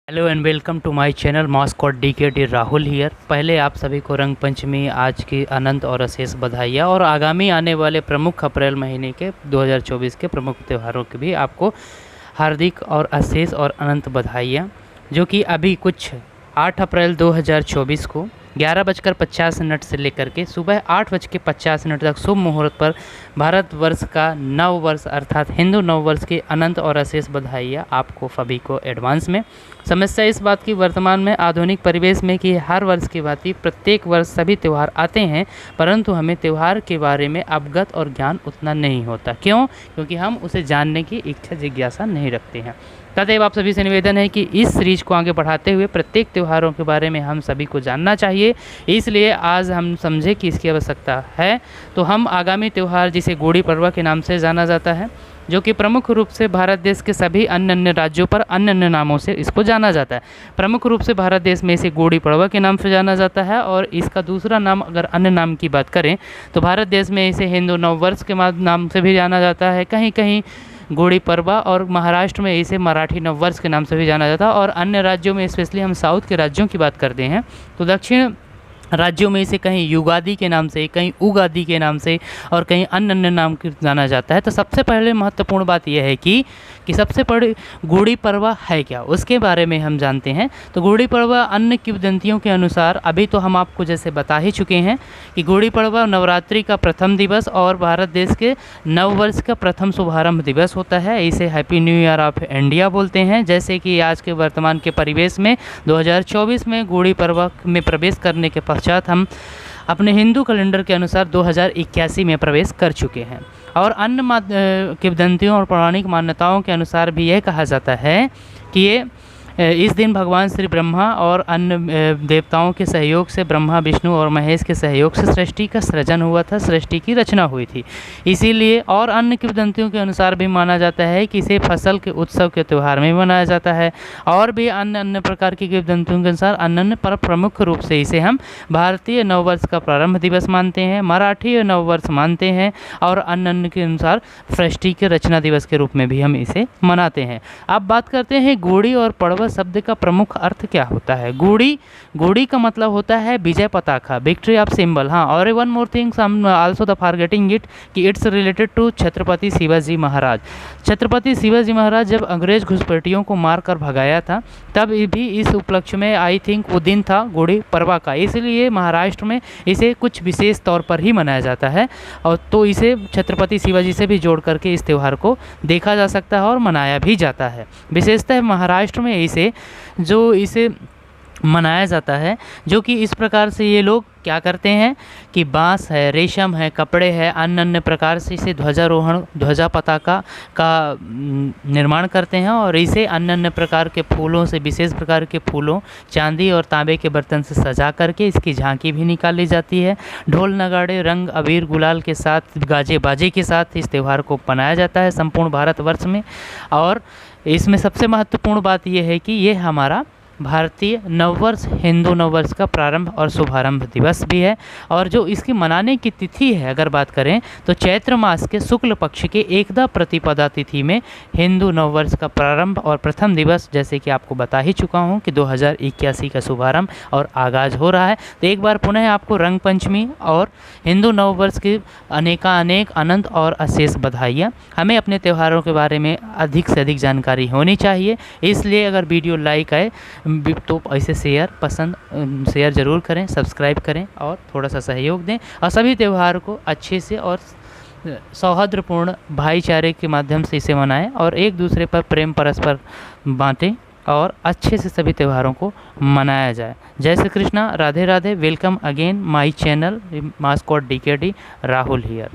Hello and welcome to my channel mascot DKD Rahul here. पहले आप सभी को रंग पंचमी आज की अनंत और अशेष बधाइयाँ और आगामी आने वाले प्रमुख अप्रैल महीने के 2024 के प्रमुख त्योहारों की भी आपको हार्दिक और अशेष और अनंत बधाइयाँ, जो कि अभी कुछ 8 अप्रैल 2024 को 11:50 से लेकर के सुबह 8:50 तक शुभ मुहूर्त पर भारतवर्ष का नव वर्ष अर्थात हिंदू नव वर्ष की अनंत और अशेष बधाइयाँ आपको सभी को एडवांस में। समस्या इस बात की वर्तमान में आधुनिक परिवेश में कि हर वर्ष की भांति प्रत्येक वर्ष सभी त्यौहार आते हैं, परंतु हमें त्यौहार के बारे में अवगत और ज्ञान उतना नहीं होता। क्यों? क्योंकि हम उसे जानने की इच्छा जिज्ञासा नहीं रखते हैं। तदेव आप सभी से निवेदन है कि इस सीरीज को आगे बढ़ाते हुए प्रत्येक त्योहारों के बारे में हम सभी को जानना चाहिए। इसलिए आज हम समझे कि इसकी आवश्यकता है, तो हम आगामी त्यौहार जिसे गुड़ी पड़वा के नाम से जाना जाता है, जो कि प्रमुख रूप से भारत देश के सभी अन्य राज्यों पर अन्य नामों से इसको जाना जाता है। प्रमुख रूप से भारत देश में इसे गुड़ी पड़वा के नाम से जाना जाता है, और इसका दूसरा नाम अगर अन्य नाम की बात करें तो भारत देश में इसे हिंदू नव वर्ष के नाम से भी जाना जाता है, कहीं कहीं गुड़ी पड़वा, और महाराष्ट्र में इसे मराठी नव वर्ष के नाम से भी जाना जाता है। और अन्य राज्यों में, स्पेशली हम साउथ के राज्यों की बात करते हैं, तो दक्षिण राज्यों में इसे कहीं युगादि के नाम से, कहीं उगादि के नाम से और कहीं अन्य नाम के जाना जाता है। तो सबसे पहले महत्वपूर्ण बात यह है कि सबसे पहले गुड़ी पड़वा है क्या, उसके बारे में हम जानते हैं। तो गुड़ी पड़वा अन्य किंवदंतियों के अनुसार अभी तो हम आपको जैसे बता ही चुके हैं कि गुड़ी पड़वा नवरात्रि का प्रथम दिवस और भारत देश के नव वर्ष का प्रथम शुभारंभ दिवस होता है। इसे happy new year of India बोलते हैं। जैसे कि आज के वर्तमान के परिवेश में 2024 में गुड़ी पड़वा में प्रवेश करने के पश्चात हम अपने हिंदू कैलेंडर के अनुसार 2081 में प्रवेश कर चुके हैं। और अन्य किंवदंतियों और पौराणिक मान्यताओं के अनुसार भी यह कहा जाता है कि ये इस दिन भगवान श्री ब्रह्मा और अन्य देवताओं के सहयोग से, ब्रह्मा विष्णु और महेश के सहयोग से सृष्टि का सृजन हुआ था, सृष्टि की रचना हुई थी। इसीलिए और अन्य किंवदंतियों के अनुसार भी माना जाता है कि इसे फसल के उत्सव के त्यौहार में मनाया जाता है। और भी अन्य प्रकार की किंवदंतियों के अनुसार अन्य पर प्रमुख रूप से इसे हम भारतीय नववर्ष का प्रारंभ दिवस मानते हैं, मराठी नववर्ष मानते हैं, और अन्य के अनुसार सृष्टि के रचना दिवस के रूप में भी हम इसे मनाते हैं। अब बात करते हैं गुड़ी और पड़वा शब्द का प्रमुख अर्थ क्या होता है। गुड़ी का मतलब होता है विजय पताका, विक्ट्री ऑफ सिंबल। हाँ, और वन मोर थिंग्स हम आल्सो द फॉरगेटिंग इट कि it's related to Chhatrapati Shivaji Maharaj. Chhatrapati Shivaji Maharaj जब अंग्रेज घुसपैठियों को मारकर भगाया था, तब भी इस उपलक्ष्य में आई थिंक वो दिन था गुड़ी पड़वा का, इसलिए महाराष्ट्र में इसे कुछ विशेष तौर पर ही मनाया जाता है। और तो इसे छत्रपति शिवाजी से भी जोड़ करके इस त्यौहार को देखा जा सकता है और मनाया भी जाता है। विशेषतः महाराष्ट्र में इसे मनाया जाता है, जो कि इस प्रकार से ये लोग क्या करते हैं कि बांस है, रेशम है, कपड़े है, अन्य प्रकार से इसे ध्वजारोहण, ध्वजा पताका का निर्माण करते हैं। और इसे अन्य प्रकार के फूलों से, विशेष प्रकार के फूलों, चांदी और तांबे के बर्तन से सजा करके इसकी झांकी भी निकाली जाती है। ढोल नगाड़े, रंग अबीर गुलाल के साथ, गाजे बाजे के साथ इस त्यौहार को मनाया जाता है संपूर्ण भारतवर्ष में। और इसमें सबसे महत्वपूर्ण बात यह है कि ये हमारा भारतीय नववर्ष, हिंदू नववर्ष का प्रारंभ और शुभारंभ दिवस भी है। और जो इसकी मनाने की तिथि है, अगर बात करें तो चैत्र मास के शुक्ल पक्ष के एकदा प्रतिपदा तिथि में हिंदू नववर्ष का प्रारंभ और प्रथम दिवस, जैसे कि आपको बता ही चुका हूं कि 2081 का शुभारंभ और आगाज हो रहा है। तो एक बार पुनः आपको रंग पंचमी और हिंदू नववर्ष की अनेक अनंत और अशेष बधाइयाँ। हमें अपने त्योहारों के बारे में अधिक से अधिक जानकारी होनी चाहिए, इसलिए अगर वीडियो लाइक आए तो ऐसे शेयर ज़रूर करें, सब्सक्राइब करें और थोड़ा सा सहयोग दें। और सभी त्यौहार को अच्छे से और सौहार्दपूर्ण भाईचारे के माध्यम से इसे मनाएं और एक दूसरे पर प्रेम परस्पर बांटें और अच्छे से सभी त्योहारों को मनाया जाए। जय Shri Krishna, Radhe Radhe. Welcome again my channel mascot DKD Rahul here.